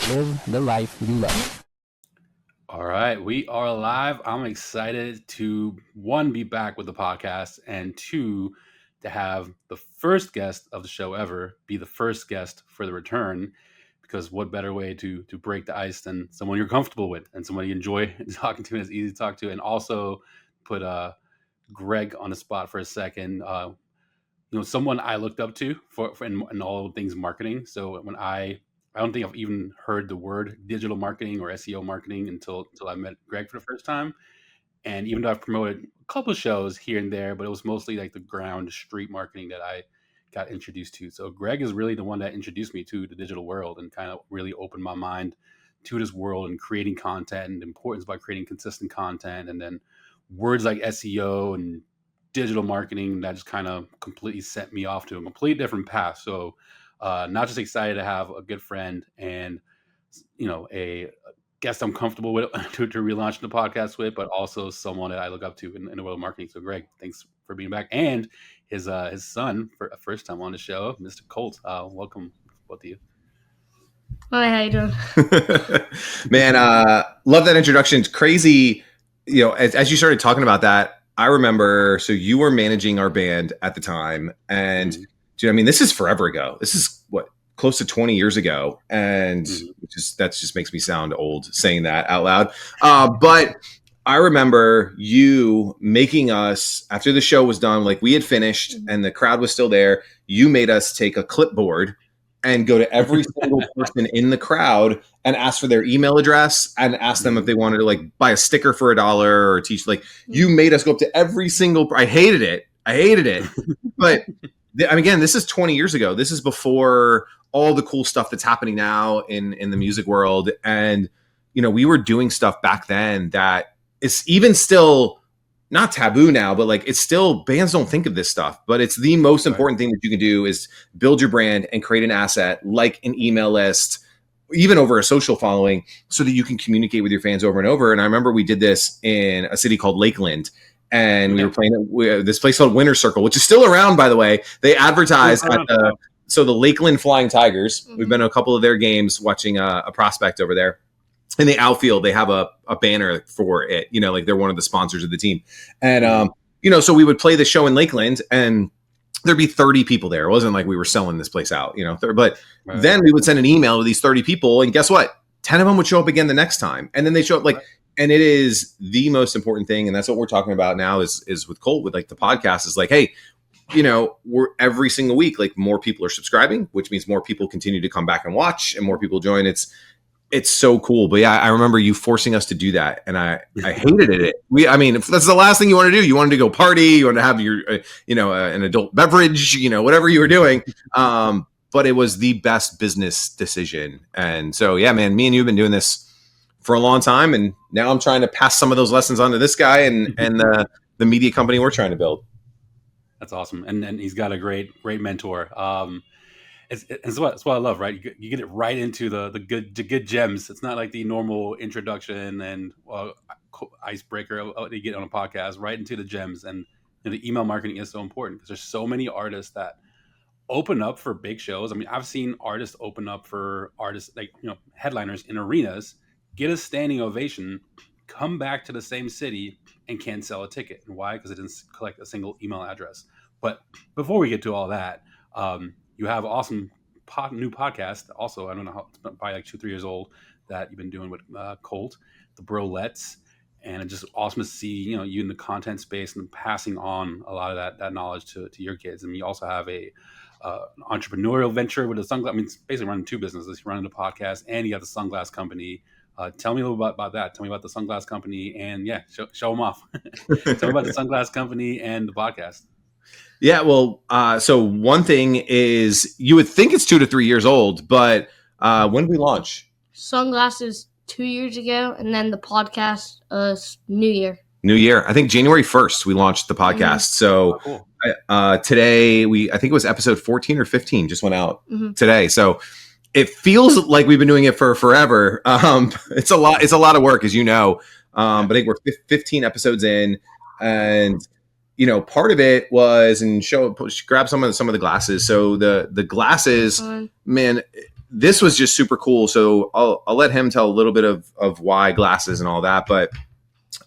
live the life you love. All right, we are live. I'm excited to, one, be back with the podcast, and two, to have the first guest of the show ever be the first guest for the return. Because what better way to break the ice than someone you're comfortable with and someone you enjoy talking to and is easy to talk to, and also put Greg on the spot for a second. Someone I looked up to for in all things marketing. So when I don't think I've even heard the word digital marketing or SEO marketing until I met Greg for the first time. And even though I've promoted a couple of shows here and there, but it was mostly like the ground street marketing that I got introduced to. So Greg is really the one that introduced me to the digital world and kind of really opened my mind to this world and creating content and the importance about creating consistent content. And then words like SEO and digital marketing that just kind of completely sent me off to a completely different path. So not just excited to have a good friend and a guest I'm comfortable with to relaunch the podcast with, but also someone that I look up to in the world of marketing. So Greg, thanks for being back, and his son for a first time on the show, Mr. Colt. Welcome, both of you. Hi, how you doing? Man, love that introduction. It's crazy. As you started talking about that, I remember, so you were managing our band at the time, and dude, I mean, this is forever ago. This is close to 20 years ago. And that just makes me sound old saying that out loud. But I remember you making us, after the show was done, like we had finished and the crowd was still there, you made us take a clipboard and go to every single person in the crowd and ask for their email address and ask them if they wanted to like buy a sticker for $1 or teach. Like you made us go up to every single, I hated it. But I mean, again, this is 20 years ago. This is before all the cool stuff that's happening now in the music world. And, we were doing stuff back then that is even still not taboo now, but like it's still, bands don't think of this stuff, but it's the most important thing that you can do is build your brand and create an asset like an email list, even over a social following, so that you can communicate with your fans over and over. And I remember we did this in a city called Lakeland. And we were playing at this place called Winter Circle, which is still around, by the way. They advertise at the Lakeland Flying Tigers. We've been to a couple of their games watching a prospect over there. In the outfield, they have a banner for it. Like they're one of the sponsors of the team. And, so we would play the show in Lakeland and there'd be 30 people there. It wasn't like we were selling this place out, but then we would send an email to these 30 people. And guess what? 10 of them would show up again the next time. And then they show up and it is the most important thing. And that's what we're talking about now is with Colt, with like the podcast is like, hey, we're every single week, like more people are subscribing, which means more people continue to come back and watch and more people join. It's so cool. But yeah, I remember you forcing us to do that. And I hated it. If that's the last thing you want to do, you wanted to go party, you want to have your, an adult beverage, whatever you were doing. But it was the best business decision. And so, yeah, man, me and you have been doing this for a long time, and now I'm trying to pass some of those lessons on to this guy and the media company we're trying to build. That's awesome, and he's got a great mentor. It's what I love, right? You get it right into the good gems. It's not like the normal introduction and icebreaker you get on a podcast. Right into the gems, and the email marketing is so important because there's so many artists that open up for big shows. I mean, I've seen artists open up for artists like headliners in arenas, get a standing ovation, come back to the same city and can't sell a ticket. And why? Because it didn't collect a single email address. But before we get to all that, you have awesome new podcast. Also, I don't know how, it's probably like 2-3 years old that you've been doing with Colt, the Brolletts. And it's just awesome to see, you in the content space and passing on a lot of that knowledge to your kids. And you also have an entrepreneurial venture with a sunglass. I mean, it's basically running two businesses. You're running the podcast and you have the sunglass company. Tell me a little bit about that. Tell me about the sunglass company and show them off. Tell me about the sunglass company and the podcast. Yeah, well, so one thing is you would think it's 2 to 3 years old, but when did we launch? Sunglasses 2 years ago, and then the podcast New Year. New Year. I think January 1st we launched the podcast. So cool. Today I think it was episode 14 or 15 just went out today. So it feels like we've been doing it for forever. It's a lot of work, as you know. But I think we're 15 episodes in, and part of it was, and grab some of the glasses. So the glasses, man, this was just super cool. So I'll let him tell a little bit of why glasses and all that. But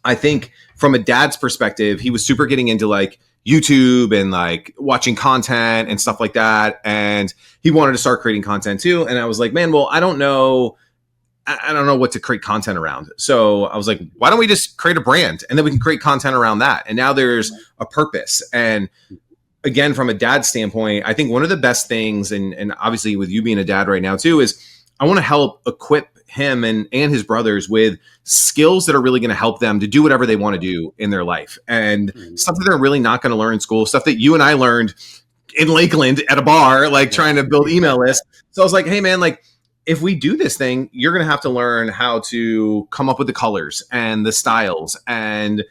I think from a dad's perspective, he was super getting into like YouTube and like watching content and stuff like that. And he wanted to start creating content too. And I was like, man, well, I don't know what to create content around. So I was like, why don't we just create a brand and then we can create content around that? And now there's a purpose. And again, from a dad standpoint, I think one of the best things, and obviously with you being a dad right now too, is I want to help equip him and his brothers with skills that are really going to help them to do whatever they want to do in their life, and stuff that they're really not going to learn in school, stuff that you and I learned in Lakeland at a bar, like trying to build email lists. So I was like, hey man, like if we do this thing, you're going to have to learn how to come up with the colors and the styles and,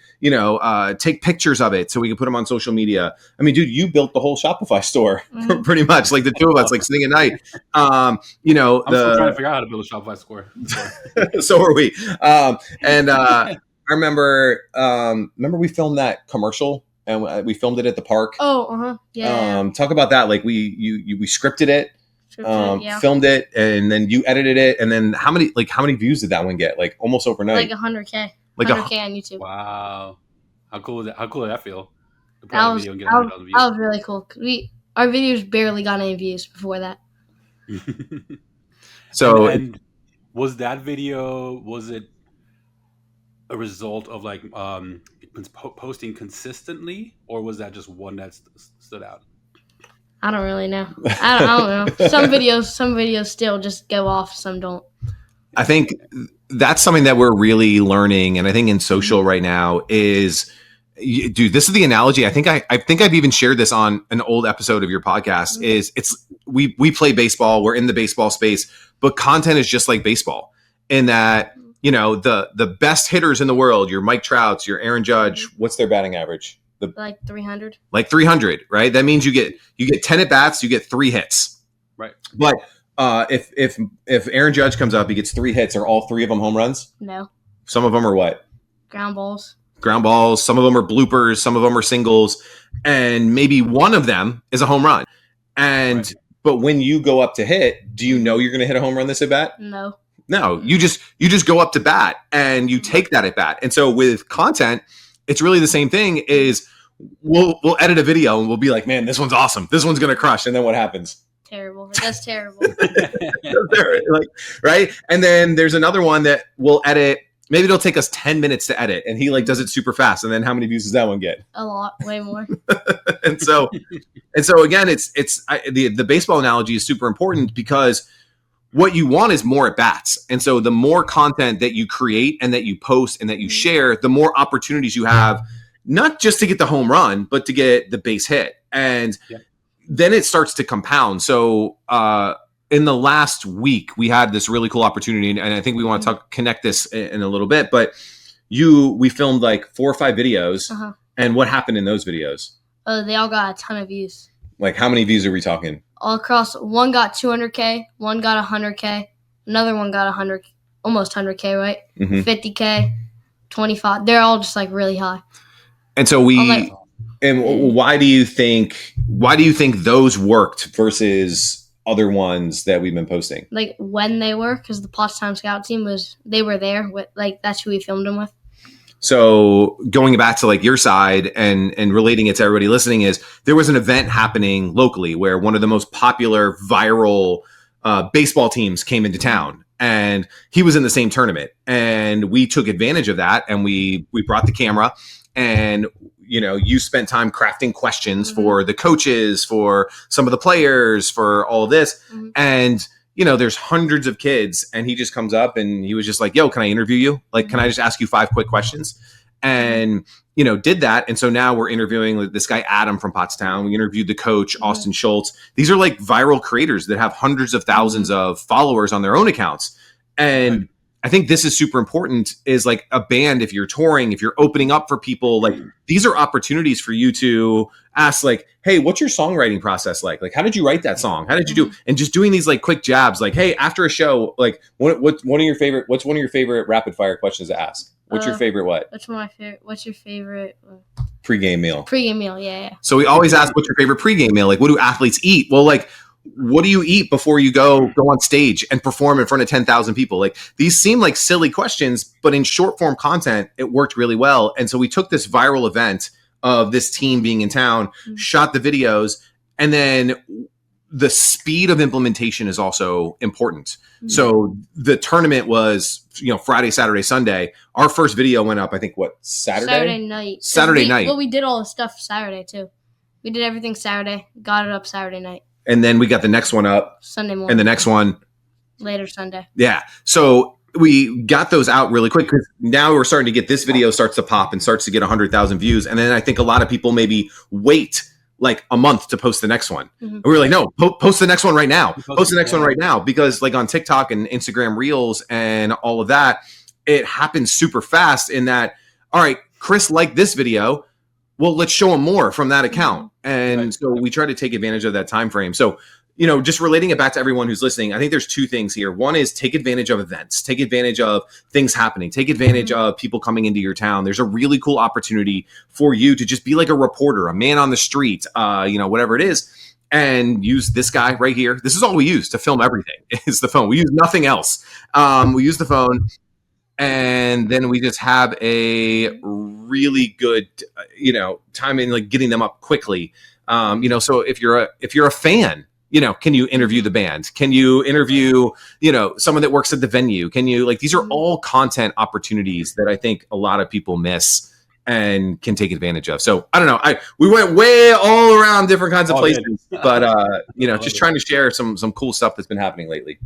take pictures of it so we can put them on social media. I mean, dude, you built the whole Shopify store pretty much, like the two of us, like sitting at night. I'm still trying to figure out how to build a Shopify store. So are we. I remember we filmed that commercial and we filmed it at the park. Oh, yeah. Talk about that. Like we scripted it. Filmed it, and then you edited it, and then how many views did that one get? Like almost overnight, like 100K, like 100K on YouTube. Wow, how cool did that feel? That was really cool. Our videos barely got any views before that. So, and was that video? Was it a result of like posting consistently, or was that just one that stood out? I don't really know. I don't know. Some videos still just go off. Some don't. I think that's something that we're really learning. And I think in social right now is, dude, this is the analogy. I think I've even shared this on an old episode of your podcast is we play baseball. We're in the baseball space, but content is just like baseball in that, the best hitters in the world, your Mike Trouts, your Aaron Judge, what's their batting average? Like 300. Like 300, right? That means you get 10 at bats, you get 3 hits. Right. But if Aaron Judge comes up, he gets 3 hits. Are all 3 of them home runs? No. Some of them are what? Ground balls. Some of them are bloopers. Some of them are singles. And maybe one of them is a home run. And But when you go up to hit, do you know you're going to hit a home run this at bat? No. No, you just go up to bat and you take that at bat. And so with content, it's really the same thing. Is we'll edit a video and we'll be like, man, this one's awesome. This one's going to crush. And then what happens? Terrible. It does terrible. Right. And then there's another one that we'll edit. Maybe it'll take us 10 minutes to edit and he does it super fast. And then how many views does that one get? A lot, way more. and so again, the baseball analogy is super important because what you want is more at bats. And so the more content that you create and that you post and that you share, the more opportunities you have, not just to get the home run, but to get the base hit. And then it starts to compound. So in the last week, we had this really cool opportunity. And I think we want to connect this in a little bit, but we filmed like 4 or 5 videos. Uh-huh. And what happened in those videos? Oh, they all got a ton of views. Like how many views are we talking? All across, one got 200K, one got 100K, another one got 100, almost 100K, right? Mm-hmm. 50K, 25. They're all just like really high. And so why do you think those worked versus other ones that we've been posting? Like when they were, because the Pottstown Scout team they were there with, like, that's who we filmed them with. So going back to like your side and relating it to everybody listening is there was an event happening locally where one of the most popular viral baseball teams came into town and he was in the same tournament and we took advantage of that and we brought the camera and you spent time crafting questions for the coaches, for some of the players, for all of this. Mm-hmm. And there's hundreds of kids and he just comes up and he was just like, yo, can I interview you? Like, can I just ask you 5 quick questions? And, did that. And so now we're interviewing this guy, Adam from Pottstown. We interviewed the coach, Austin Schultz. These are like viral creators that have hundreds of thousands of followers on their own accounts. And I think this is super important is like a band. If you're touring, if you're opening up for people, like these are opportunities for you to ask like, hey, what's your songwriting process like? Like, how did you write that song? How did you do? And just doing these like quick jabs, like, hey, after a show, like what's one of your favorite rapid fire questions to ask? What's your favorite what? What's your favorite pregame meal? Pregame meal, yeah. So we always ask, what's your favorite pregame meal? Like, what do athletes eat? Well, like, what do you eat before you go on stage and perform in front of 10,000 people? Like, these seem like silly questions, but in short form content, it worked really well. And so we took this viral event of this team being in town, shot the videos, and then the speed of implementation is also important. So the tournament was, Friday, Saturday, Sunday. Our first video went up, I think, Saturday night. Saturday night. Well, we did all the stuff Saturday too. We did everything Saturday, got it up Saturday night. And then we got the next one up Sunday morning. And the next one later Sunday. Yeah. So we got those out really quick because now we're starting to get this video starts to pop and starts to get 100,000 views. And then I think a lot of people maybe wait like a month to post the next one. And we're like, no, post the next one right now. Post the next one right now. Because like on TikTok and Instagram Reels and all of that, it happens super fast in that, all right, Chris liked this video. Well, let's show him more from that account. And so we try to take advantage of that time frame. So, just relating it back to everyone who's listening, I think there's two things here. One is take advantage of events, take advantage of things happening, take advantage of people coming into your town. There's a really cool opportunity for you to just be like a reporter, a man on the street, whatever it is, and use this guy right here. This is all we use to film everything is the phone. We use nothing else. We use the phone. And then we just have a really good, time in like getting them up quickly. So if you're a fan, can you interview the band? Can you interview, someone that works at the venue? Can you these are all content opportunities that I think a lot of people miss and can take advantage of. So I don't know. We went way all around different kinds of places, but just trying to share some cool stuff that's been happening lately.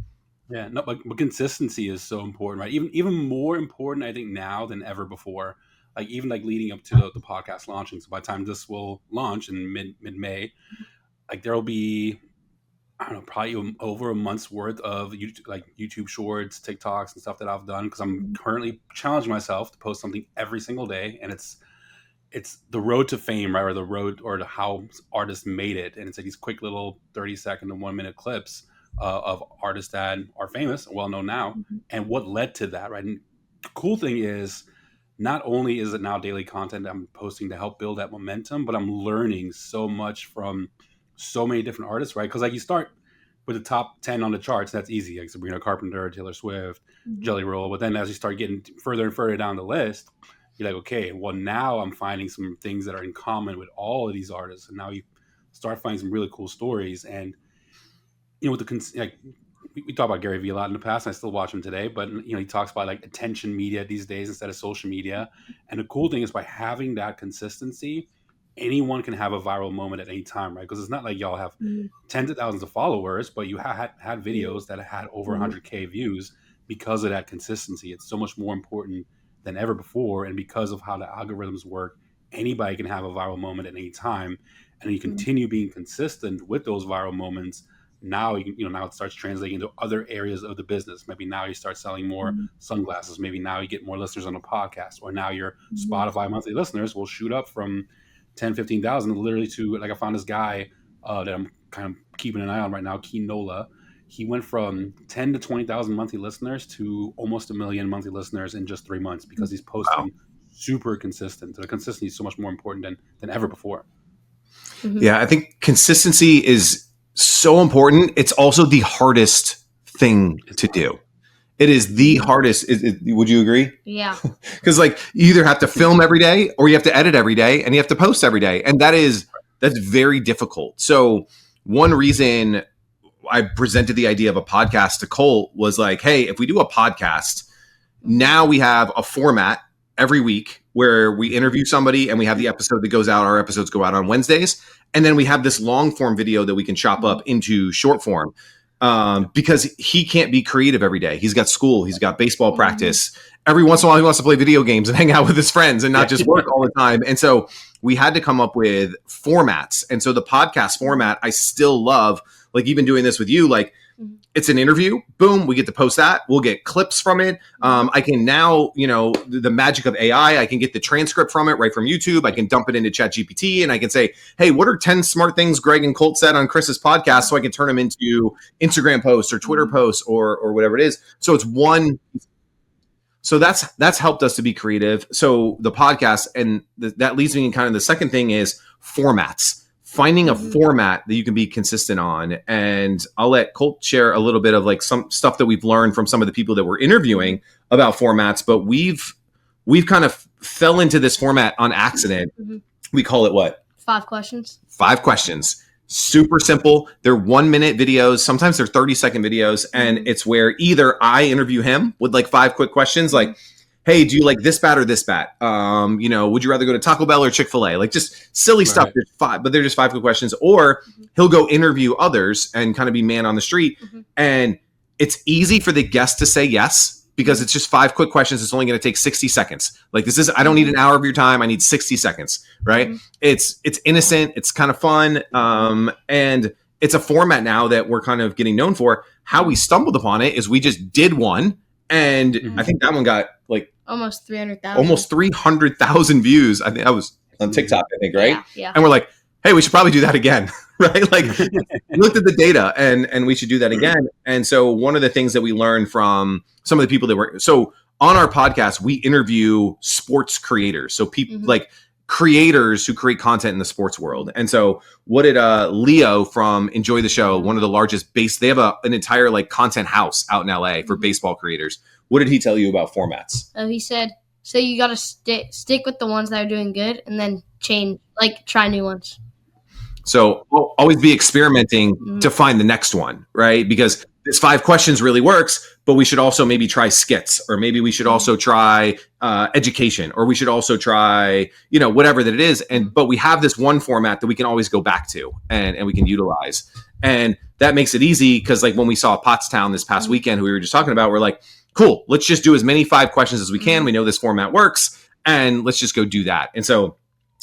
Yeah, no, but consistency is so important, right? Even more important, I think, now than ever before. Like even leading up to the podcast launching. So by the time this will launch in mid-May, there will be, I don't know, probably over a month's worth of YouTube Shorts, TikToks, and stuff that I've done because I'm currently challenging myself to post something every single day, and it's the road to fame, right? Or the road or to how artists made it, and it's these quick little 30-second to 1-minute clips. Of artists that are famous, well known now, and what led to that, right? And the cool thing is, not only is it now daily content I'm posting to help build that momentum, but I'm learning so much from so many different artists, right? Because you start with the top 10 on the charts, that's easy, like Sabrina Carpenter, Taylor Swift, Jelly Roll. But then as you start getting further and further down the list, you're like, okay, well now I'm finding some things that are in common with all of these artists, and now you start finding some really cool stories. And with we talk about Gary Vee a lot in the past, and I still watch him today, but he talks about attention media these days instead of social media. And the cool thing is by having that consistency, anyone can have a viral moment at any time, right? Because it's not like y'all have tens of thousands of followers, but you had videos that had over 100K views because of that consistency. It's so much more important than ever before. And because of how the algorithms work, anybody can have a viral moment at any time. And you continue being consistent with those viral moments. Now now it starts translating into other areas of the business. Maybe now you start selling more sunglasses. Maybe now you get more listeners on a podcast, or now your Spotify monthly listeners will shoot up from 10, 15,000 literally to I found this guy that I'm kind of keeping an eye on right now, Key Nola. He went from 10 to 20,000 monthly listeners to almost 1 million monthly listeners in just 3 months because he's posting super consistent. So the consistency is so much more important than ever before. Yeah, I think consistency is so important. It's also the hardest thing to do. It is the hardest. Would you agree? Yeah. Because you either have to film every day or you have to edit every day and you have to post every day. And that's very difficult. So one reason I presented the idea of a podcast to Colt was hey, if we do a podcast, now we have a format every week where we interview somebody and we have the episode that goes out. Our episodes go out on Wednesdays. And then we have this long form video that we can chop up into short form because he can't be creative every day. He's got school. He's got baseball practice. Every once in a while, he wants to play video games and hang out with his friends and not just work all the time. And so we had to come up with formats. And so the podcast format, I still love, even doing this with you, it's an interview. Boom. We get to post that. We'll get clips from it. I can now, the magic of AI, I can get the transcript from it right from YouTube. I can dump it into ChatGPT and I can say, hey, what are 10 smart things Greg and Colt said on Chris's podcast? So I can turn them into Instagram posts or Twitter posts or whatever it is. So it's one. So that's helped us to be creative. So the podcast, and that leads me in kind of the second thing is formats. finding a format that you can be consistent on. And I'll let Colt share a little bit of like some stuff that we've learned from some of the people that we're interviewing about formats, but we've kind of fell into this format on accident. We call it what? 5 questions. 5 questions. Super simple. They're 1-minute videos. Sometimes they're 30-second videos. And it's where either I interview him with like 5 quick questions, like, hey, do you like this bat or this bat? You know, would you rather go to Taco Bell or Chick-fil-A? Like just silly stuff. There's 5, but they're just 5 quick questions. Or he'll go interview others and kind of be man on the street. And it's easy for the guest to say yes, because it's just 5 quick questions. It's only going to take 60 seconds. Like I don't need an hour of your time. I need 60 seconds, right? It's innocent. It's kind of fun. And it's a format now that we're kind of getting known for. How we stumbled upon it is we just did one. And I think that one got like almost 300,000. Almost 300,000 views. I think that was on TikTok, I think, right? Yeah. And we're like, hey, we should probably do that again, right? Like looked at the data and we should do that again. And so one of the things that we learned from some of the people that were, so on our podcast, we interview sports creators. So people like creators who create content in the sports world. And so what did Leo from Enjoy the Show, one of the largest they have an entire like content house out in LA for baseball creators. What did he tell you about formats? He said, so you got to stick with the ones that are doing good and then change, like try new ones. So we'll always be experimenting to find the next one, right? Because this 5 questions really works, but we should also maybe try skits, or maybe we should also try education, or we should also try, you know, whatever that it is. But we have this one format that we can always go back to and we can utilize. And that makes it easy because like when we saw Pottstown this past weekend, who we were just talking about, we're like, cool, let's just do as many 5 questions as we can. We know this format works and let's just go do that. And so,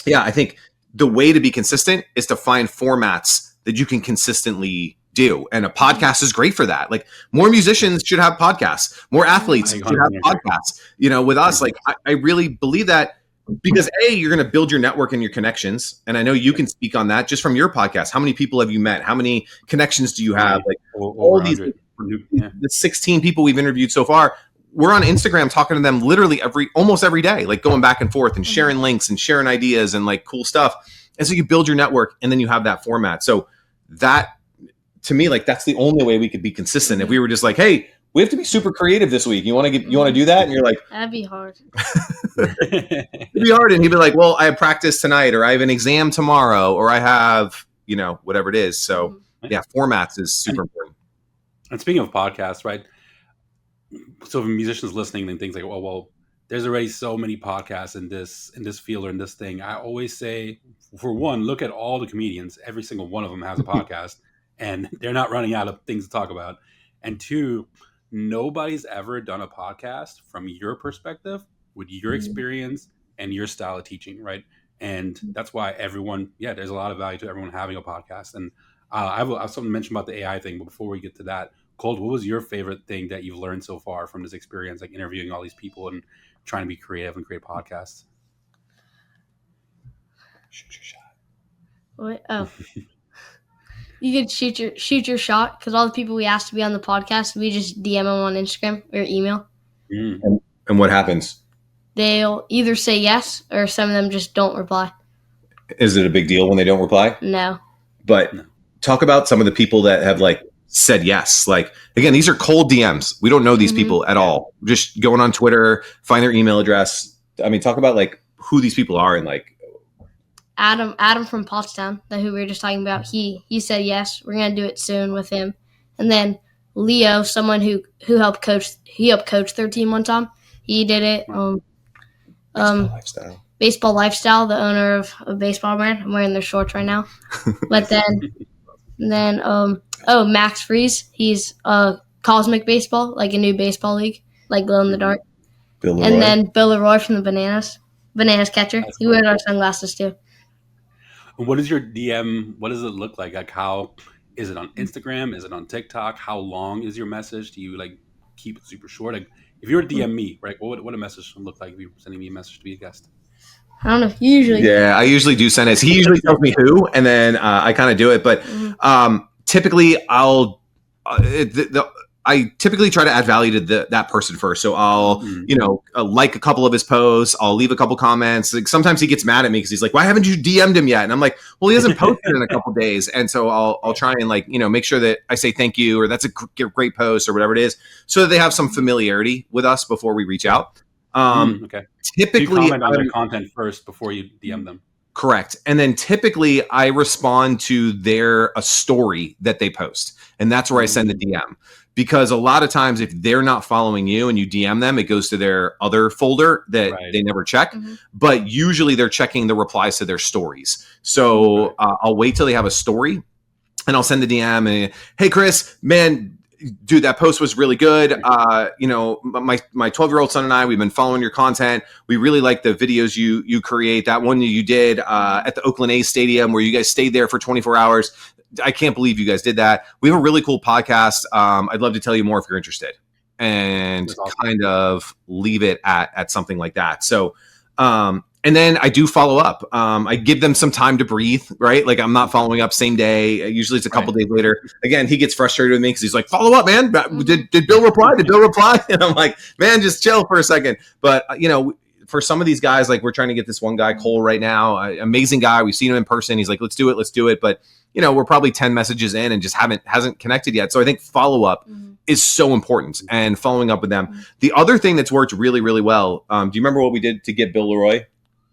yeah, I think the way to be consistent is to find formats that you can consistently do. And a podcast is great for that. Like more musicians should have podcasts, more athletes should have podcasts, you know, with us. Like I really believe that because you're going to build your network and your connections. And I know you can speak on that just from your podcast. How many people have you met? How many connections do you have? Like all these, the 16 people we've interviewed so far, we're on Instagram talking to them literally almost every day, like going back and forth and sharing links and sharing ideas and like cool stuff. And so you build your network and then you have that format. So that, to me, like that's the only way we could be consistent. If we were just like, hey, we have to be super creative this week. You want to do that? And you're like, that'd be hard. It'd be hard. And he'd be like, well, I have practice tonight, or I have an exam tomorrow, or I have, you know, whatever it is. So yeah, formats is super important. And speaking of podcasts, right? So if a musician's listening and things like, well, there's already so many podcasts in this field or in this thing. I always say, for one, look at all the comedians. Every single one of them has a podcast, and they're not running out of things to talk about. And 2, nobody's ever done a podcast from your perspective with your experience and your style of teaching, right? And that's why there's a lot of value to everyone having a podcast. And I have something to mention about the AI thing, but before we get to that, Colt, what was your favorite thing that you've learned so far from this experience, like interviewing all these people and trying to be creative and create podcasts? Shoot your shot. What? Oh. You could shoot your shot, because all the people we asked to be on the podcast, we just DM them on Instagram or email. And what happens? They'll either say yes, or some of them just don't reply. Is it a big deal when they don't reply? No. But talk about some of the people that have like said yes. Like, again, these are cold DMs. We don't know these people at all. Just going on Twitter, find their email address. I mean, talk about like who these people are and like. Adam from Pottstown, who we were just talking about, he said yes. We're gonna do it soon with him. And then Leo, someone who helped coach their team one time. He did it. Baseball Lifestyle, the owner of a baseball brand. I'm wearing their shorts right now. But then Max Freeze. He's Cosmic Baseball, like a new baseball league, like glow in the dark. Then Bill Leroy from the Bananas catcher. He wears our sunglasses too. What is your DM? What does it look like? Like, how is it on Instagram? Is it on TikTok? How long is your message? Do you like keep it super short? Like, if you were to DM me, right, what would a message look like if you were sending me a message to be a guest? I don't know. Usually. Yeah, I usually do send it. He usually tells me who, and then I kind of do it. But typically, I typically try to add value to that person first. So I'll, like a couple of his posts. I'll leave a couple comments. Like sometimes he gets mad at me because he's like, "Why haven't you DM'd him yet?" And I'm like, "Well, he hasn't posted in a couple days." And so I'll try and make sure that I say thank you, or that's a great post, or whatever it is, so that they have some familiarity with us before we reach out. Okay. Typically, you comment on their content first before you DM them. Correct. And then typically I respond to a story that they post. And that's where I send the DM. Because a lot of times if they're not following you and you DM them, it goes to their other folder that they never check. But usually they're checking the replies to their stories. So I'll wait till they have a story and I'll send the DM and, "Hey, Chris, man, dude, that post was really good. My 12-year-old son and I, we've been following your content. We really like the videos you create. That one that you did at the Oakland A's stadium where you guys stayed there for 24 hours. I can't believe you guys did that. We have a really cool podcast. I'd love to tell you more if you're interested." And kind of leave it at something like that. So, and then I do follow up. I give them some time to breathe, right? Like I'm not following up same day. Usually it's a couple days later. Again, he gets frustrated with me because he's like, "Follow up, man. Did Bill reply? Did Bill reply?" And I'm like, "Man, just chill for a second." But, for some of these guys, like we're trying to get this one guy, Cole, right now, amazing guy. We've seen him in person. He's like, let's do it. But, we're probably 10 messages in and just hasn't connected yet. So I think follow up is so important, and following up with them. The other thing that's worked really, really well. Do you remember what we did to get Bill Leroy?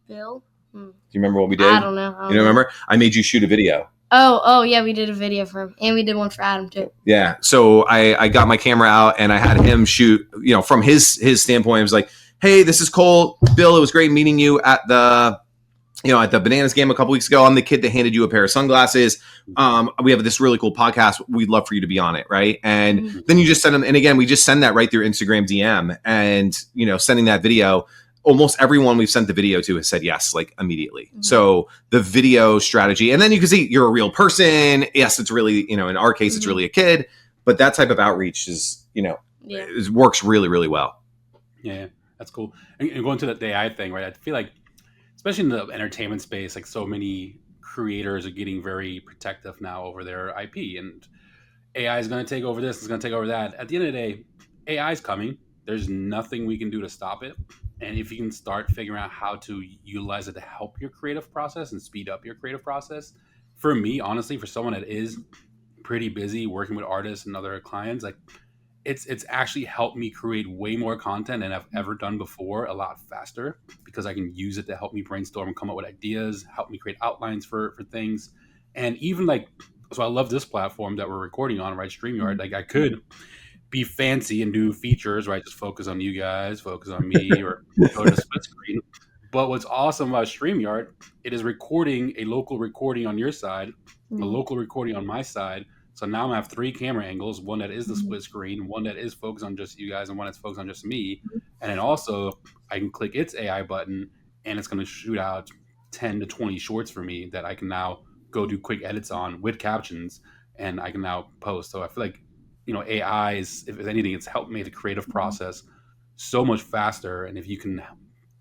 Bill? Do you remember what we did? I don't know. You don't remember? I made you shoot a video. Oh, yeah, we did a video for him, and we did one for Adam too. Yeah. So I got my camera out and I had him shoot, from his standpoint. I was like, "Hey, this is Cole. Bill, it was great meeting you at the Bananas game a couple weeks ago. I'm the kid that handed you a pair of sunglasses. We have this really cool podcast. We'd love for you to be on it." Right. And then you just send them. And again, we just send that right through Instagram DM, and, sending that video. Almost everyone we've sent the video to has said yes, like immediately. So the video strategy, and then you can see you're a real person. Yes, it's really, in our case, it's really a kid, but that type of outreach is, it works really, really well. Yeah, that's cool. And going to the AI thing, right? I feel like, especially in the entertainment space, like so many creators are getting very protective now over their IP, and AI is going to take over this, it's going to take over that. At the end of the day, AI is coming. There's nothing we can do to stop it. And if you can start figuring out how to utilize it to help your creative process and speed up your creative process, for me, honestly, for someone that is pretty busy working with artists and other clients, like it's actually helped me create way more content than I've ever done before, a lot faster, because I can use it to help me brainstorm and come up with ideas, help me create outlines for things. And even so I love this platform that we're recording on, right? StreamYard. Like I could be fancy and do features, right? Just focus on you guys, focus on me, or go to split screen. But what's awesome about StreamYard, it is recording a local recording on your side, a local recording on my side. So now I'm gonna have 3 camera angles, one that is the split screen, one that is focused on just you guys, and one that's focused on just me. And then also I can click its AI button and it's gonna shoot out 10 to 20 shorts for me that I can now go do quick edits on with captions, and I can now post. So I feel like, AI is, if anything, it's helped me the creative process so much faster. And if you can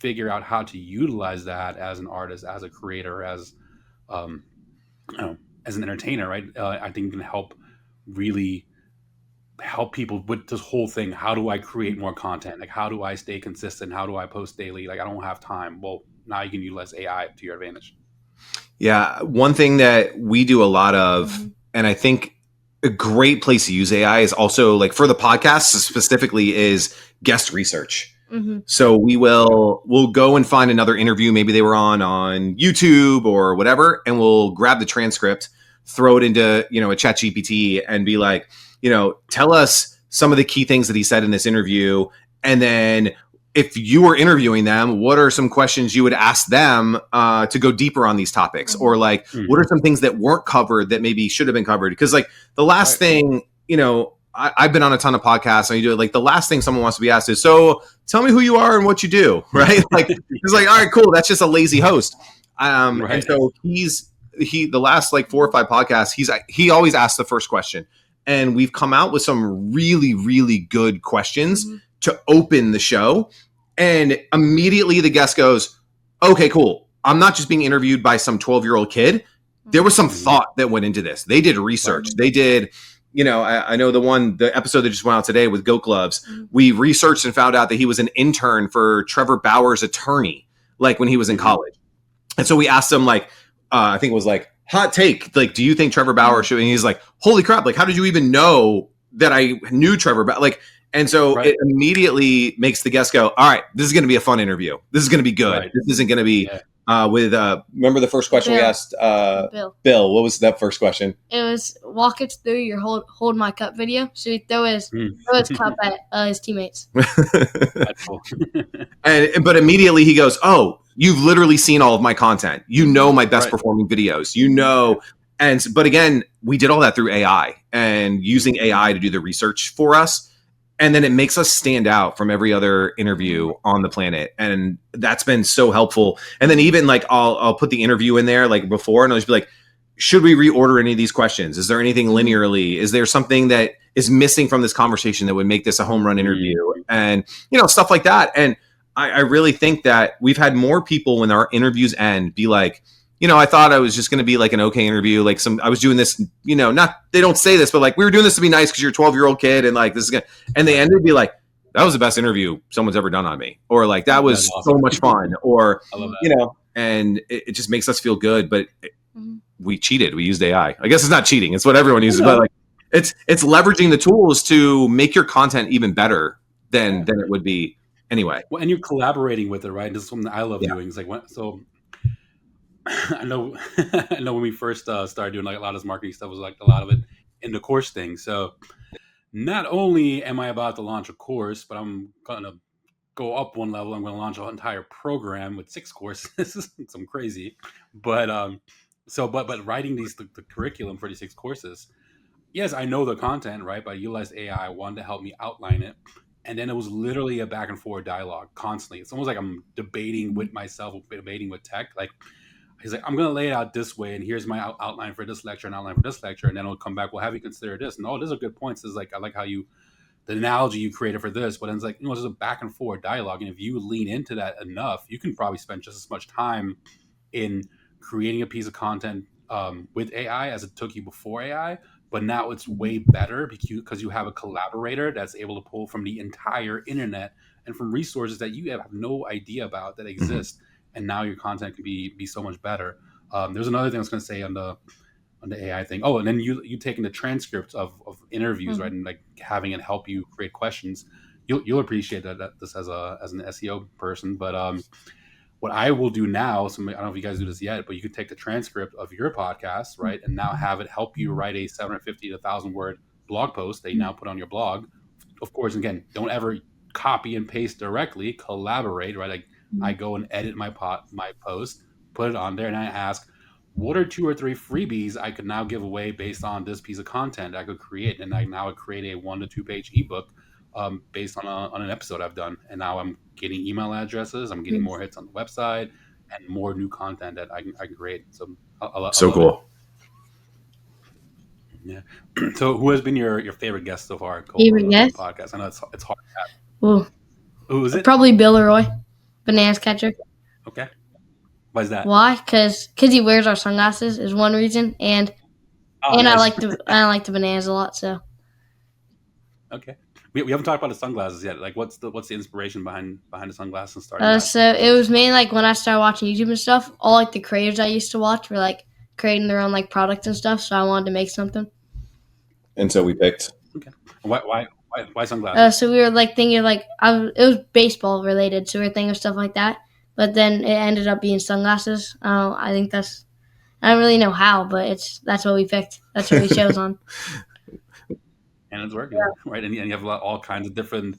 figure out how to utilize that as an artist, as a creator, as as an entertainer, right? I think it can really help people with this whole thing. How do I create more content? Like, how do I stay consistent? How do I post daily? Like, I don't have time. Well, now you can utilize AI to your advantage. Yeah. One thing that we do a lot of, and I think a great place to use AI is also, like, for the podcast specifically, is guest research. So we'll go and find another interview. Maybe they were on YouTube or whatever, and we'll grab the transcript, throw it into, a ChatGPT and be like, tell us some of the key things that he said in this interview. And then if you were interviewing them, what are some questions you would ask them to go deeper on these topics? Or like, what are some things that weren't covered that maybe should have been covered? Because like the last thing, I've been on a ton of podcasts and you do it. Like the last thing someone wants to be asked is, so tell me who you are and what you do. Right. Like, it's like, all right, cool. That's just a lazy host. And so the last like 4 or 5 podcasts, he always asks the first question, and we've come out with some really, really good questions to open the show. And immediately the guest goes, okay, cool. I'm not just being interviewed by some 12-year-old kid. There was some thought that went into this. They did research. They did, I know the episode that just went out today with Goat Gloves, we researched and found out that he was an intern for Trevor Bauer's attorney, like when he was in college. And so we asked him, like, I think it was like, hot take, like, do you think Trevor Bauer should? And he's like, holy crap, like, how did you even know that I knew Trevor Bauer? Like, and so it immediately makes the guest go, all right, this is going to be a fun interview. This is going to be good. Right. This isn't going to be remember the first question we asked Bill? What was that first question? It was walk us through your hold my cup video. So he throw his cup at his teammates. That's cool. But immediately he goes, oh, you've literally seen all of my content. You know my best performing videos. But again, we did all that through AI and using AI to do the research for us. And then it makes us stand out from every other interview on the planet. And that's been so helpful. And then even like I'll put the interview in there like before, and I'll just be like, should we reorder any of these questions? Is there anything linearly? Is there something that is missing from this conversation that would make this a home run interview? And, stuff like that. And I really think that we've had more people when our interviews end be like, I thought I was just going to be like an okay interview. Like I was doing this, not, they don't say this, but like, we were doing this to be nice because you're a 12-year-old kid. And like, this is going to, and they ended be like, that was the best interview someone's ever done on me. Or like, that was awesome. So much fun. Or, and it just makes us feel good, but we cheated. We used AI. I guess it's not cheating. It's what everyone uses, but like, it's leveraging the tools to make your content even better than it would be anyway. Well, and you're collaborating with it, right? This is something I love doing. It's like, I know when we first started doing like a lot of this marketing stuff was like a lot of it in the course thing. So not only am I about to launch a course, but I'm going to go up one level. I'm going to launch an entire program with 6 courses. Some crazy, but writing the curriculum for these 6 courses. Yes, I know the content, right? But I utilized AI one to help me outline it. And then it was literally a back and forth dialogue constantly. It's almost like I'm debating with myself, debating with tech. Like, he's like, I'm going to lay it out this way, and here's my outline for this lecture and outline for this lecture, and then it'll come back, well, have you consider this? And these are good points. It's like, I like how the analogy you created for this, but then it's like, there's a back and forth dialogue, and if you lean into that enough, you can probably spend just as much time in creating a piece of content with AI as it took you before AI, but now it's way better because you have a collaborator that's able to pull from the entire internet and from resources that you have no idea about that exist. And now your content can be so much better. There's another thing I was going to say on the AI thing. Oh, and then you taking the transcripts of interviews, right, and like having it help you create questions. You'll appreciate that this as an SEO person. But what I will do now, so I don't know if you guys do this yet, but you can take the transcript of your podcast, right, and now have it help you write a 750 to 1,000 word blog post that you now put on your blog. Of course, again, don't ever copy and paste directly. Collaborate, right? Like I go and edit my post, put it on there, and I ask, what are 2 or 3 freebies I could now give away based on this piece of content I could create? And I now create a 1 to 2 page ebook based on an episode I've done. And now I'm getting email addresses, I'm getting more hits on the website, and more new content that I can create. So so cool. Yeah. So who has been your favorite guest so far? Favorite guest? Podcast. I know it's hard to have. Ooh. Who is it? Probably Bill Leroy, bananas catcher. Okay. Why is that? Why? Because he wears our sunglasses is one reason, and nice. I like the bananas a lot. So. Okay. We haven't talked about the sunglasses yet. Like, what's the inspiration behind the sunglasses and starting? So it was mainly like when I started watching YouTube and stuff. All like the creators I used to watch were like creating their own like products and stuff. So I wanted to make something. And so we picked. Okay. Why sunglasses? So we were like thinking like it was baseball related. So we were thinking of stuff like that. But then it ended up being sunglasses. I think I don't really know how, but that's what we picked. That's what we chose on. And it's working, right? And you have all kinds of different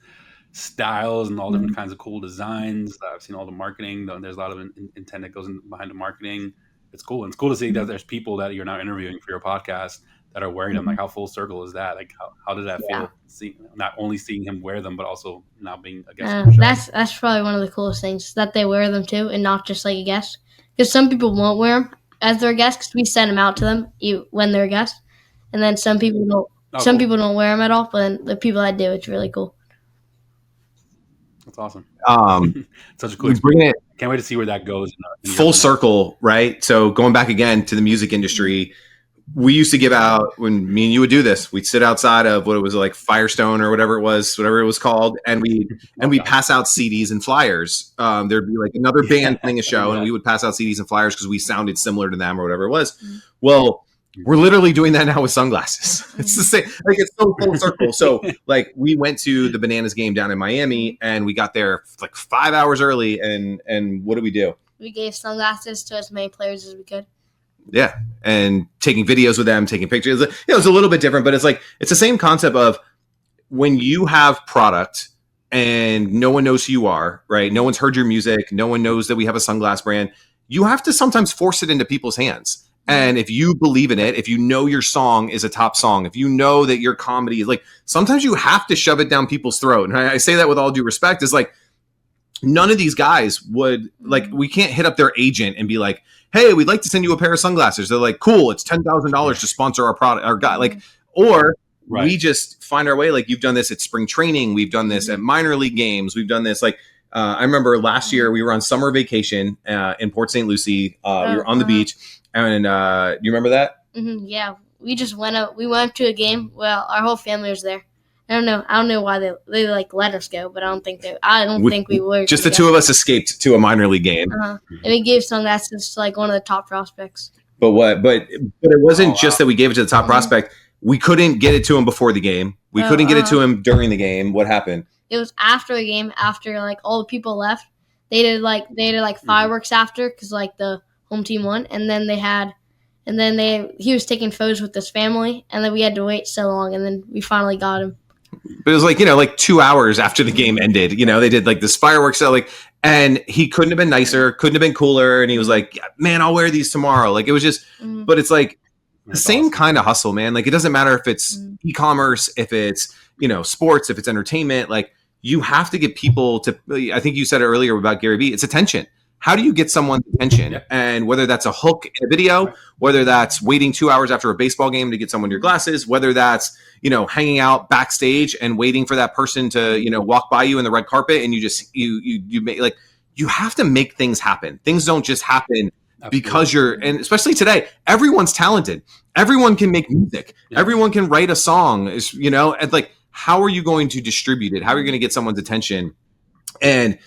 styles and all different kinds of cool designs. I've seen all the marketing. There's a lot of intent that goes behind the marketing. It's cool. And it's cool to see that there's people that you're now interviewing for your podcast that are wearing them. Like, how full circle is that? Like, how did that feel? Not only seeing him wear them, but also now being a guest. That's probably one of the coolest things, that they wear them too, and not just like a guest. Because some people won't wear them as their guest because we send them out to them when they're a guest, and then some people don't. Some people don't wear them at all, but the people that do, it's really cool. That's awesome. Such a cool experience. Can't wait to see where that goes. Full circle, right? So going back again to the music industry, we used to give out, when me and you would do this, we'd sit outside of what it was like Firestone or whatever it was called, and we'd pass out CDs and flyers. There'd be like another band playing a show, and we would pass out CDs and flyers because we sounded similar to them or whatever it was. Well, we're literally doing that now with sunglasses. It's the same. Like, it's so full circle. So like, we went to the Bananas game down in Miami, and we got there like 5 hours early, and what did we do? We gave sunglasses to as many players as we could. Yeah. And taking videos with them, taking pictures. It's a little bit different, but it's like, it's the same concept of when you have product and no one knows who you are, right? No one's heard your music. No one knows that we have a sunglass brand. You have to sometimes force it into people's hands. And if you believe in it, if you know your song is a top song, if you know that your comedy is like, sometimes you have to shove it down people's throat. And I say that with all due respect, is like, none of these guys would, like, we can't hit up their agent and be like, hey, we'd like to send you a pair of sunglasses. They're like, cool, it's $10,000 to sponsor our product, our guy. Like, or we just find our way. Like, you've done this at spring training. We've done this at minor league games. We've done this. Like, I remember last year we were on summer vacation in Port St. Lucie. We were on the beach. And you remember that? Yeah. We just went out. We went to a game. Well, our whole family was there. I don't know why they like let us go, but I don't think we were. Just the two of us escaped to a minor league game. And we gave sunglasses to like one of the top prospects. But it wasn't just that we gave it to the top prospect. We couldn't get it to him before the game. We couldn't get it to him during the game. What happened? It was after the game, after like all the people left. They did like fireworks after, because like the home team won, and then he was taking photos with his family, and then we had to wait so long, and then we finally got him. But it was like, like 2 hours after the game ended, they did like this fireworks show, like, and he couldn't have been nicer, couldn't have been cooler. And he was like, man, I'll wear these tomorrow. Like, it was just, but it's like the same kind of hustle, man. Like, it doesn't matter if it's e-commerce, if it's, sports, if it's entertainment, like, you have to get people to, I think you said it earlier about Gary Vee, it's attention. How do you get someone's attention? Yeah. And whether that's a hook in a video, whether that's waiting 2 hours after a baseball game to get someone your glasses, whether that's, hanging out backstage and waiting for that person to, walk by you in the red carpet, and you just, you make, like, you have to make things happen. Things don't just happen because and especially today, everyone's talented. Everyone can make music. Yeah. Everyone can write a song, and like, how are you going to distribute it? How are you going to get someone's attention? And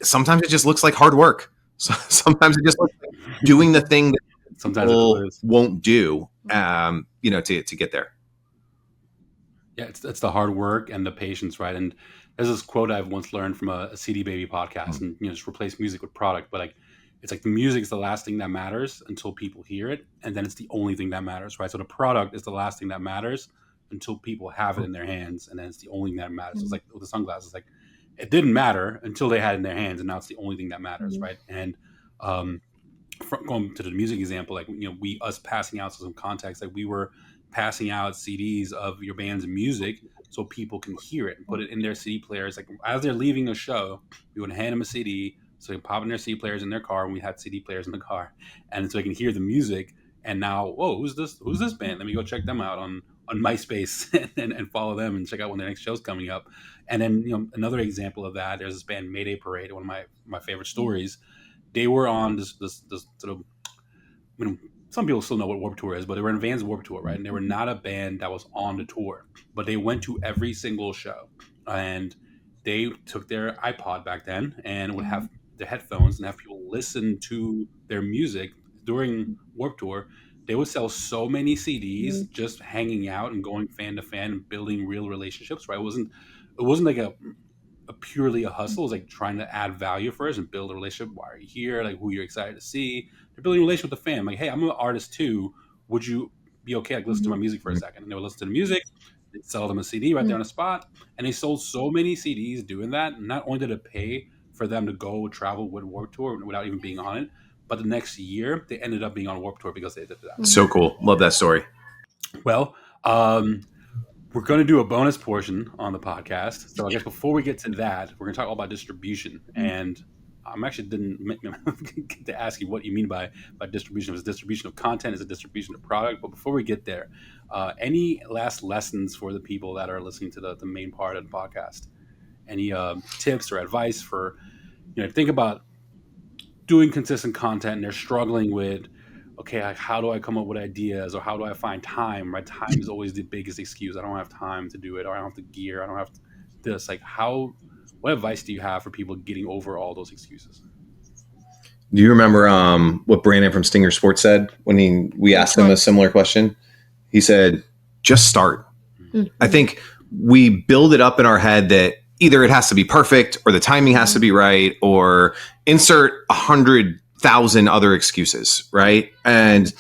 sometimes it just looks like hard work. So sometimes it just looks like doing the thing that sometimes people won't do, to get there. Yeah, it's the hard work and the patience, right? And there's this quote I've once learned from a CD Baby podcast, and just replace music with product. But like, it's like the music is the last thing that matters until people hear it, and then it's the only thing that matters, right? So the product is the last thing that matters until people have it in their hands, and then it's the only thing that matters. So it's like with the sunglasses, like, it didn't matter until they had it in their hands, and now it's the only thing that matters, right? And from going to the music example, like, us passing out some context, like, we were passing out CDs of your band's music so people can hear it and put it in their CD players. Like, as they're leaving a show, we would hand them a CD so they can pop in their CD players in their car, and we had CD players in the car, and so they can hear the music. And now, whoa, who's this band? Let me go check them out on MySpace and follow them and check out when their next show's coming up. And then, another example of that, there's this band Mayday Parade, one of my favorite stories. They were on this sort of, some people still know what Warped Tour is, but they were in Vans Warped Tour, right? And they were not a band that was on the tour, but they went to every single show, and they took their iPod back then and would have their headphones and have people listen to their music during Warped Tour. They would sell so many CDs just hanging out and going fan to fan and building real relationships, right? It wasn't like a purely a hustle. It was like trying to add value first and build a relationship. Why are you here? Like, who you're excited to see. They're building a relationship with the fan. Like, hey, I'm an artist too. Would you be okay? Like, listen to my music for a second. And they would listen to the music. They'd sell them a CD right there on the spot. And they sold so many CDs doing that. And not only did it pay for them to go travel with Warped Tour without even being on it, but the next year they ended up being on Warped Tour because they did that. So cool. Love that story. Well, we're going to do a bonus portion on the podcast. So I guess before we get to that, we're going to talk all about distribution. And I'm actually didn't get to ask you what you mean by distribution. Is it distribution of content? Is it distribution of product? But before we get there, any last lessons for the people that are listening to the main part of the podcast? Any tips or advice for, think about doing consistent content and they're struggling with, okay, like, how do I come up with ideas, or how do I find time? Right, time is always the biggest excuse. I don't have time to do it, or I don't have the gear, I don't have this. Like, what advice do you have for people getting over all those excuses? Do you remember what Brandon from Stinger Sports said when we asked him a similar question? He said, just start. Mm-hmm. I think we build it up in our head that either it has to be perfect, or the timing has to be right, or insert 100,000 other excuses, right? And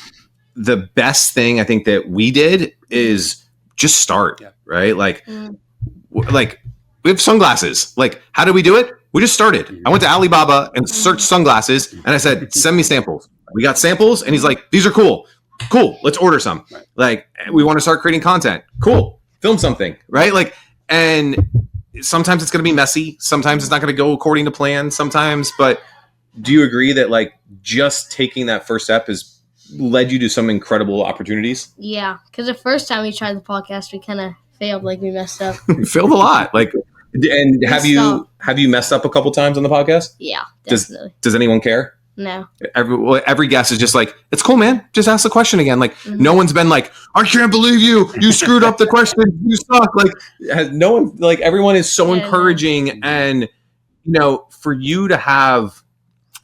the best thing I think that we did is just start, right? Like we have sunglasses. Like, how did we do it? We just started. I went to Alibaba and searched sunglasses, and I said, send me samples. We got samples, and he's like, these are cool. Cool. Let's order some. Right. Like, we want to start creating content. Cool. Film something, right? Like, and sometimes it's going to be messy. Sometimes it's not going to go according to plan sometimes. But do you agree that like just taking that first step has led you to some incredible opportunities? Yeah. Because the first time we tried the podcast, we kind of failed. Like, we messed up. We failed a lot. Like, and have you messed up a couple times on the podcast? Yeah, definitely. Does anyone care? No. Every guest is just like, it's cool, man. Just ask the question again. Like, no one's been like, I can't believe you screwed up the question. You suck. Like, no one, like, everyone is so encouraging. And, you know, for you to have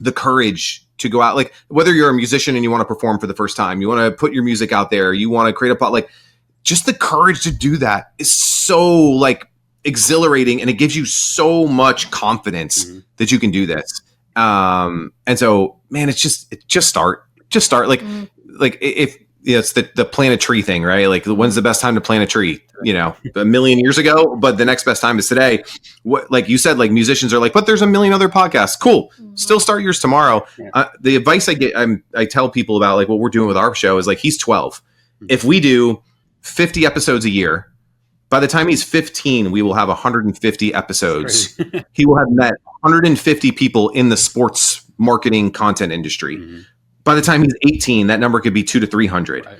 the courage to go out, like, whether you're a musician and you want to perform for the first time, you want to put your music out there, you want to create like, just the courage to do that is so like exhilarating, and it gives you so much confidence that you can do this. And so, man, it's just start. Like, like if it's the plant a tree thing, right? Like, when's the best time to plant a tree? You know, 1,000,000 years ago, but the next best time is today. What, like you said, like musicians are like, but there's 1,000,000 other podcasts. Cool. Still start yours tomorrow. The advice I get, I tell people about like what we're doing with our show is like, he's 12. If we do 50 episodes a year, by the time he's 15, we will have 150 episodes. He will have met 150 people in the sports marketing content industry. By the time he's 18, that number could be 200 to 300. Right.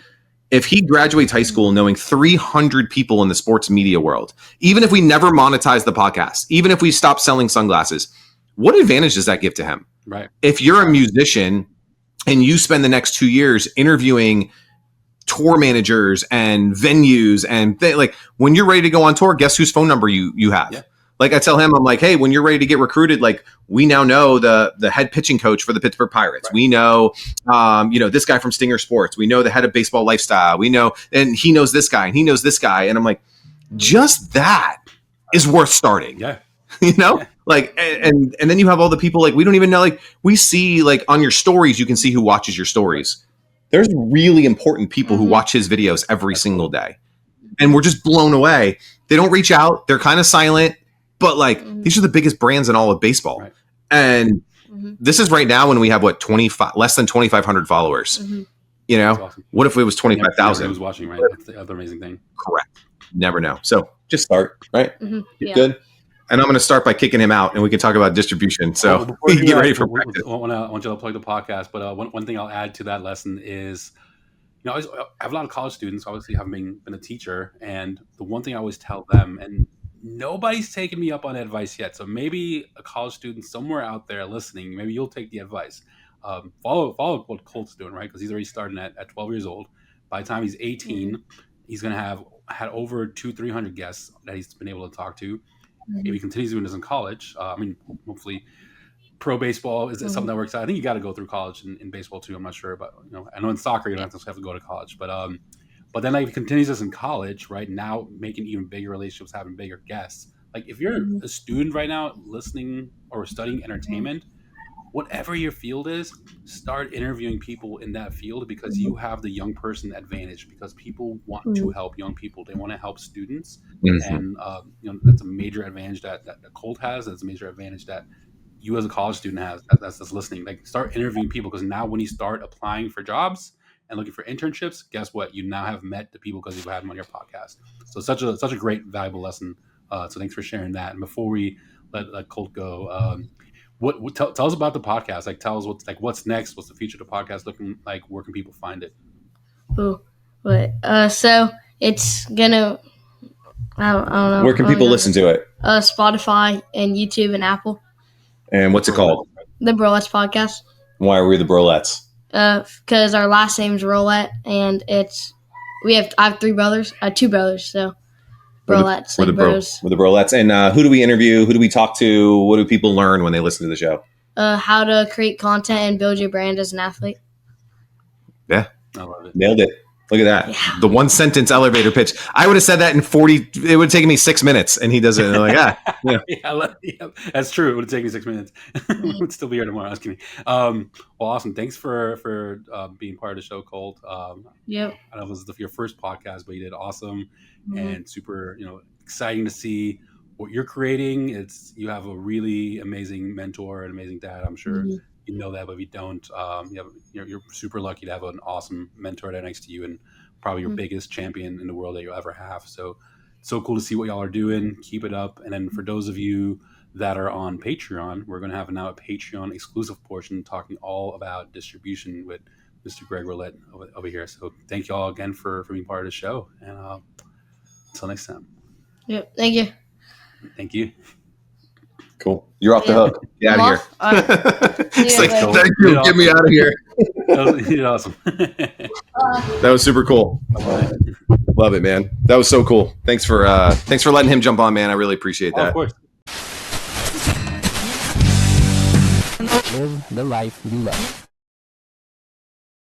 If he graduates high school knowing 300 people in the sports media world, even if we never monetize the podcast, even if we stop selling sunglasses, what advantage does that give to him? Right. If you're a musician and you spend the next 2 years interviewing tour managers and venues and like, when you're ready to go on tour, guess whose phone number you have? Yeah. Like, I tell him, I'm like, hey, when you're ready to get recruited, like, we now know the head pitching coach for the Pittsburgh Pirates. Right. We know, this guy from Stinger Sports. We know the head of Baseball Lifestyle. We know, and he knows this guy and he knows this guy. And I'm like, just that is worth starting. Yeah. Like, and then you have all the people, like, we don't even know, like, we see, like, on your stories, you can see who watches your stories. There's really important people who watch his videos every single day. And we're just blown away. They don't reach out. They're kind of silent. But like, these are the biggest brands in all of baseball. Right. And this is right now when we have less than 2,500 followers. You know, awesome. What if it was 25,000? Who's watching, right? That's the other amazing thing. Correct. Never know. So just start, right? Good. And I'm going to start by kicking him out, and we can talk about distribution. So we can get ready for practice. I want you to plug the podcast, but one thing I'll add to that lesson is, I have a lot of college students, obviously, having been a teacher, and the one thing I always tell them, and nobody's taken me up on advice yet. So maybe a college student somewhere out there listening, maybe you'll take the advice. Follow what Colt's doing, right? Because he's already starting at 12 years old. By the time he's 18, he's going to have had over 200-300 guests that he's been able to talk to. If he continues doing this in college, hopefully pro baseball is something that works out. I think you got to go through college in baseball too. I'm not sure, but I know in soccer you don't have to go to college, but then like if he continues this in college, right now making even bigger relationships, having bigger guests. Like if you're a student right now listening or studying entertainment, whatever your field is, start interviewing people in that field, because you have the young person advantage, because people want to help young people. They want to help students. And that's a major advantage that Colt has. That's a major advantage that you as a college student has that's listening. Like, start interviewing people, because now when you start applying for jobs and looking for internships, guess what? You now have met the people because you've had them on your podcast. So such a great, valuable lesson. So thanks for sharing that. And before we let Colt go, tell us about the podcast. Like, tell us what's next. What's the future of the podcast looking like? Where can people find it? So it's gonna. I don't know. Where can people listen to it? Spotify and YouTube and Apple. And what's it called? The Brolletts podcast. Why are we the Brolletts? Because our last name's Rollett, and I have two brothers, so Brolletts. We're the Brolletts. And who do we interview? Who do we talk to? What do people learn when they listen to the show? How to create content and build your brand as an athlete. Yeah, I love it. nailed it. Look at that. Yeah. The 1 sentence elevator pitch. I would have said that in 40. It would have taken me 6 minutes, and he does it. And I'm like, Yeah, that's true. It would have taken me 6 minutes. We would still be here tomorrow. I was kidding. Well, awesome. Thanks for being part of the show, Colt. Yep. I know it was your first podcast, but you did awesome Mhm. and super, exciting to see what you're creating. You have a really amazing mentor, an amazing dad. I'm sure Mhm. you know that, but if you don't, you're super lucky to have an awesome mentor there next to you, and probably your biggest champion in the world that you'll ever have. So cool to see what y'all are doing. Keep it up. And then for those of you that are on Patreon, we're going to have now a Patreon exclusive portion talking all about distribution with Mr. Greg Rollett over here. So thank you all again for being part of the show. And until next time. Yep. Thank you. Thank you. cool. You're off the hook. Get out of here. All right. It's like, later. thank you. Get me out of here. You did awesome. That was super cool. Love it, man. That was so cool. Thanks for letting him jump on, man. I really appreciate that. Of course. Live the life you love.